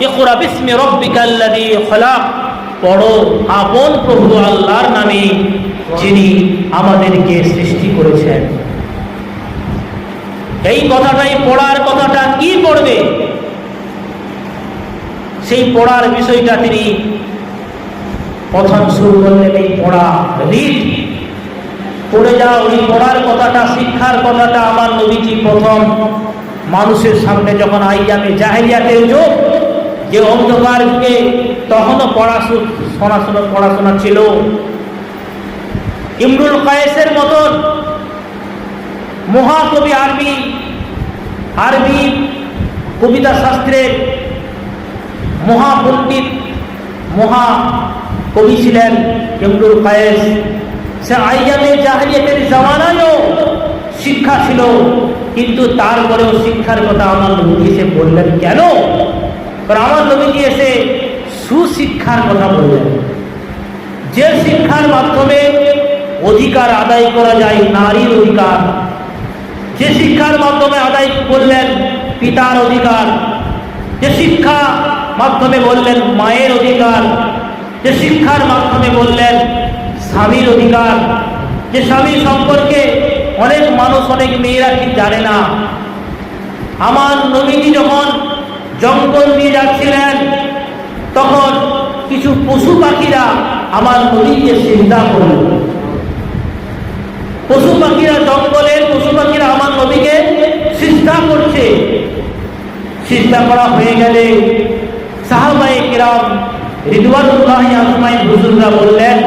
ইকরা বিসমি রাব্বিকাল্লাযী খলাক, পড়ো আপন প্রভু আল্লাহর নামে যিনি আমাদেরকে সৃষ্টি করেছেন। এই কথাটাই পড়ার কথাটা কি পড়বে, সেই পড়ার বিষয়টা তিনি প্রথম শুরু করলেন। এই পড়া, রিড, পড়ে যাও। এই পড়ার কথাটা, শিক্ষার কথাটা আমার নবীজি প্রথম মানুষের সামনে যখন আইয়ামে জাহেলিয়াতের যুগ, যে অন্ধকার যুগে তখনও পড়াশোনা ছিল। ইমরুল কায়েসের মতন মহাকবি, আরবি কবিতা শাস্ত্রের মহাপণ্ডিত, মহাকবি ছিলেন ইমরুল কায়েস। সে আইয়ামে জাহেলিয়াতের জামানায়ও শিক্ষা ছিল, কিন্তু তারপরেও শিক্ষার কথা আমার নবী এসে বললেন কেন? কারণ আমার নবীজি এসে সুশিক্ষার কথা বললেন, যে শিক্ষার মাধ্যমে অধিকার আদায় করা যায়, নারীর অধিকার। যে শিক্ষার মাধ্যমে আদায় করলেন পিতার অধিকার, যে শিক্ষা মাধ্যমে বললেন মায়ের অধিকার, যে শিক্ষার মাধ্যমে বললেন স্বামীর অধিকার। যে স্বামী সম্পর্কে অনেক মানুষ, অনেক মেয়েরা ঠিক জানে না। আমার নবীজি যখন জঙ্গল দিয়ে যাচ্ছিলেন, তখন কিছু পশু পাখিরা আমার নবীকে সিজদা করল। পশু পাখিরা, জঙ্গলের পশু পাখিরা আমার নবীকে সিজদা করছে। সিজদা করা হয়ে গেলে সাহাবায়ে কিরাম রিদওয়ানুল্লাহি আজমাইন হুজুররা বললেন,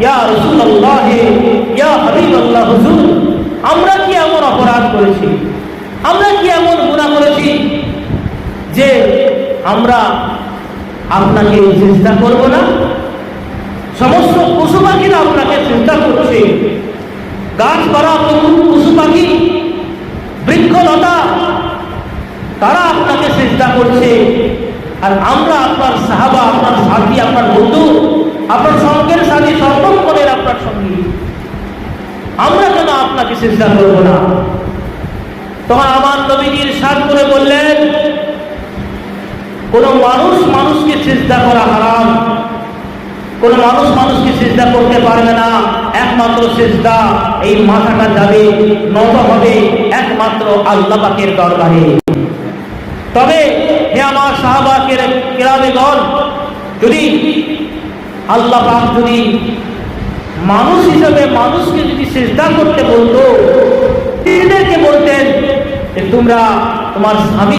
ইয়া রাসূলুল্লাহ, ইয়া হাবিবাল্লাহ, হুজুর আমরা কি এমন অপরাধ করেছি, আমরা কি এমন গুনাহ করেছি যে আমরা আপনাকে সিজদা করব না? সমস্ত পশু পাখিরা আপনাকে সিজদা করছে, গাছপালা, পশু পাখি, বৃক্ষলতা, তারা আপনাকে সিজদা করছে, আর আমরা আপনার সাহাবা, আপনার সাথী, আপনার বন্ধু, আপনার সঙ্গের সাথী, সর্বক্ষণের আপনার সঙ্গী, আমরা কেন আপনাকে সিজদা করব না? তখন আমার নবীজি ইরশাদ করে বললেন, কোন মানুষ মানুষকে সিজদা করা হারাম, কোন মানুষ মানুষকে সিজদা করতে পারবে না। একমাত্র সিজদা, এই মাথাটা যাবে, নত হবে একমাত্র আল্লাহ পাকের দরবারে। তবে হে আমার সাহাবা কেরামেগণ, যদি আল্লাহ পাক যদি মানুষ হিসেবে মানুষকে যদি সিজদা করতে বলতো, তিনিদেরকে বলতেন যে তোমরা তোমার স্বামী